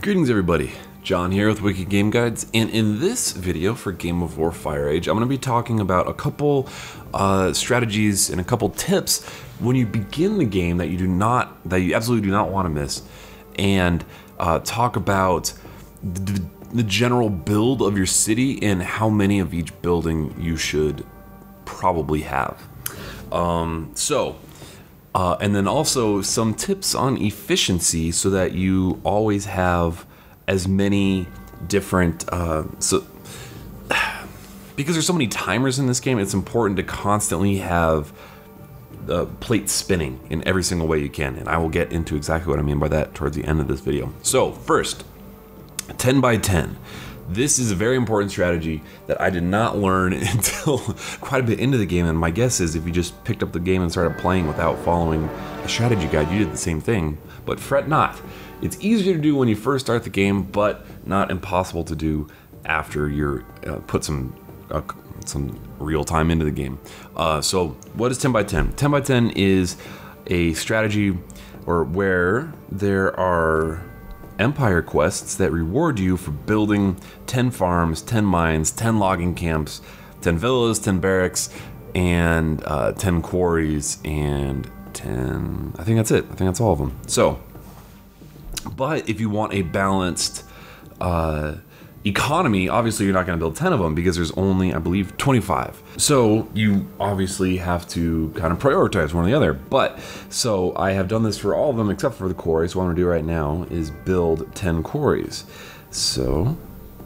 Greetings everybody, John here with WikiGameGuides, and in this video for Game of War Fire Age, I'm going to be talking about a couple strategies and a couple tips when you begin the game that you absolutely do not want to miss, and talk about the general build of your city and how many of each building you should probably have. And then also some tips on efficiency so that you always have as many different, because there's so many timers in this game, it's important to constantly have the plate spinning in every single way you can. And I will get into exactly what I mean by that towards the end of this video. So first, 10 by 10. This is a very important strategy that I did not learn until quite a bit into the game, and my guess is if you just picked up the game and started playing without following a strategy guide, you did the same thing. But fret not. It's easier to do when you first start the game, but not impossible to do after you're put some real time into the game. So what is 10 by 10? 10 by 10 is a strategy where there are Empire quests that reward you for building 10 farms, 10 mines, 10 logging camps, 10 villas, 10 barracks, and 10 quarries, and 10... I think that's it. I think that's all of them. So, but if you want a balanced economy, obviously you're not going to build 10 of them because there's only, I believe, 25. So you obviously have to kind of prioritize one or the other. But, so I have done this for all of them except for the quarries. What I'm going to do right now is build 10 quarries. So,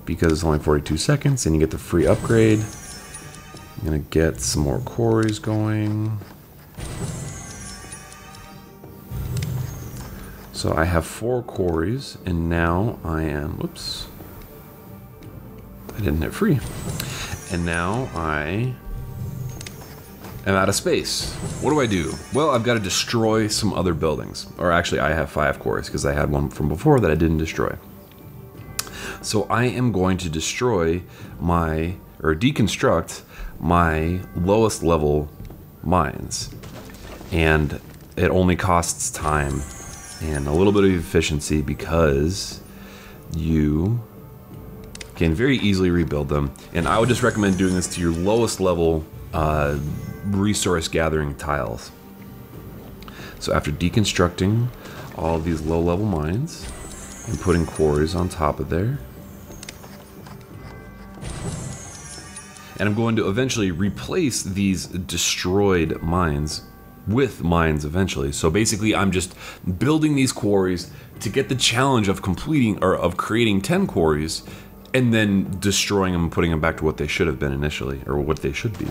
because it's only 42 seconds and you get the free upgrade, I'm going to get some more quarries going. So I have 4 quarries and now I am, whoops. I didn't hit free. And now I am out of space. What do I do? Well, I've got to destroy some other buildings. Or actually, I have 5 quarries because I had one from before that I didn't destroy. So I am going to destroy deconstruct my lowest level mines. And it only costs time and a little bit of efficiency because you can very easily rebuild them, and I would just recommend doing this to your lowest level resource gathering tiles. So after deconstructing all of these low level mines and putting quarries on top of there, and I'm going to eventually replace these destroyed mines with mines eventually. So basically I'm just building these quarries to get the challenge of creating 10 quarries and then destroying them and putting them back to what they should have been initially, or what they should be.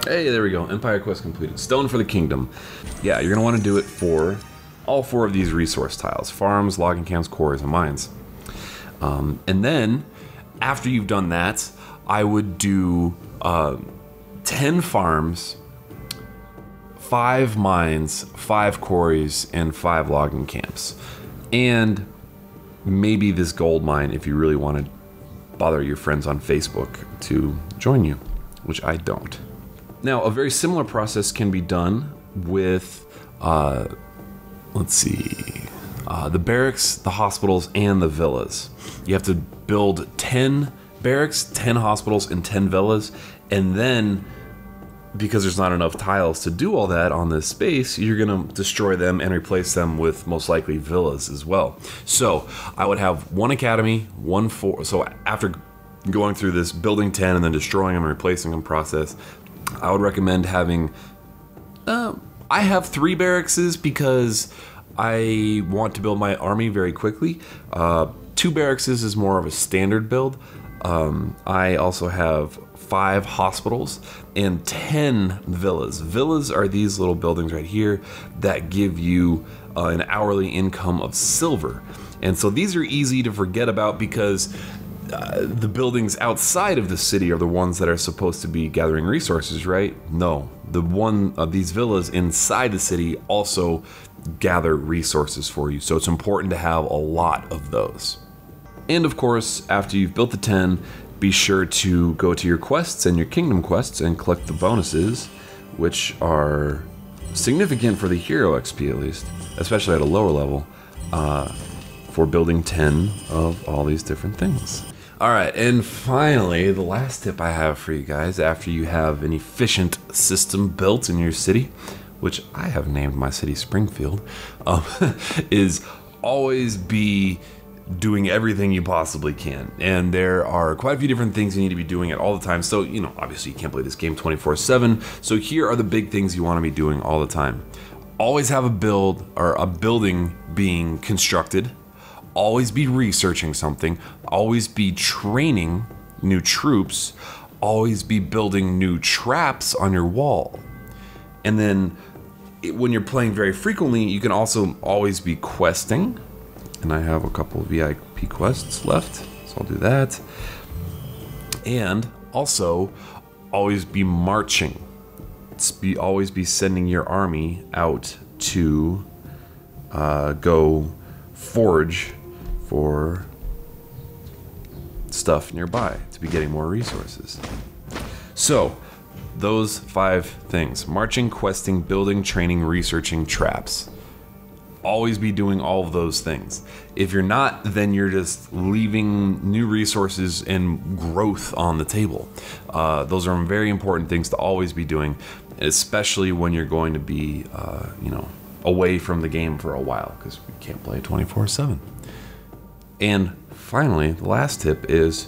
Hey, there we go. Empire quest completed. Stone for the kingdom. Yeah, you're gonna want to do it for all 4 of these resource tiles: farms, logging camps, quarries, and mines. And then, after you've done that, I would do 10 farms, 5 mines, 5 quarries, and 5 logging camps. And maybe this gold mine if you really want to bother your friends on Facebook to join you, which I don't. Now, a very similar process can be done with, let's see, the barracks, the hospitals, and the villas. You have to build 10 barracks, 10 hospitals, and 10 villas, and then, because there's not enough tiles to do all that on this space, you're gonna destroy them and replace them with most likely villas as well. So I would have 1 academy, 1 fort. So after going through this building 10 and then destroying them and replacing them process, I would recommend having, I have 3 barracks because I want to build my army very quickly. 2 barracks is more of a standard build. I also have 5 hospitals and 10 villas. Villas are these little buildings right here that give you an hourly income of silver. And so these are easy to forget about because the buildings outside of the city are the ones that are supposed to be gathering resources, right? No, the one of these villas inside the city also gather resources for you. So it's important to have a lot of those. And of course, after you've built the 10, be sure to go to your quests and your kingdom quests and collect the bonuses, which are significant for the hero XP at least, especially at a lower level. for building 10 of all these different things. All right, and finally, the last tip I have for you guys after you have an efficient system built in your city, which I have named my city Springfield, is always be doing everything you possibly can. And there are quite a few different things you need to be doing at all the time. So, you know, obviously you can't play this game 24/7. So here are the big things you want to be doing all the time. Always have a build or a building being constructed. Always be researching something. Always be training new troops. Always be building new traps on your wall. And then when you're playing very frequently, you can also always be questing. And I have a couple of VIP quests left, so I'll do that. And also, always be marching. Always be sending your army out to go forage for stuff nearby to be getting more resources. So, those 5 things: marching, questing, building, training, researching, traps. Always be doing all of those things. If you're not, then you're just leaving new resources and growth on the table. Those are very important things to always be doing, especially when you're going to be, you know, away from the game for a while, because we can't play 24/7. And finally, the last tip is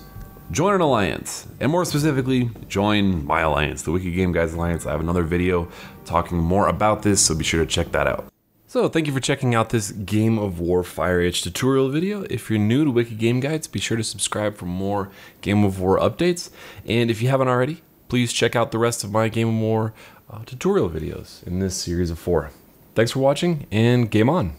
join an alliance, and more specifically, join my alliance, the WikiGameGuides Alliance. I have another video talking more about this, so be sure to check that out. So thank you for checking out this Game of War Fire Age tutorial video. If you're new to WikiGameGuides, be sure to subscribe for more Game of War updates. And if you haven't already, please check out the rest of my Game of War tutorial videos in this series of 4. Thanks for watching, and game on.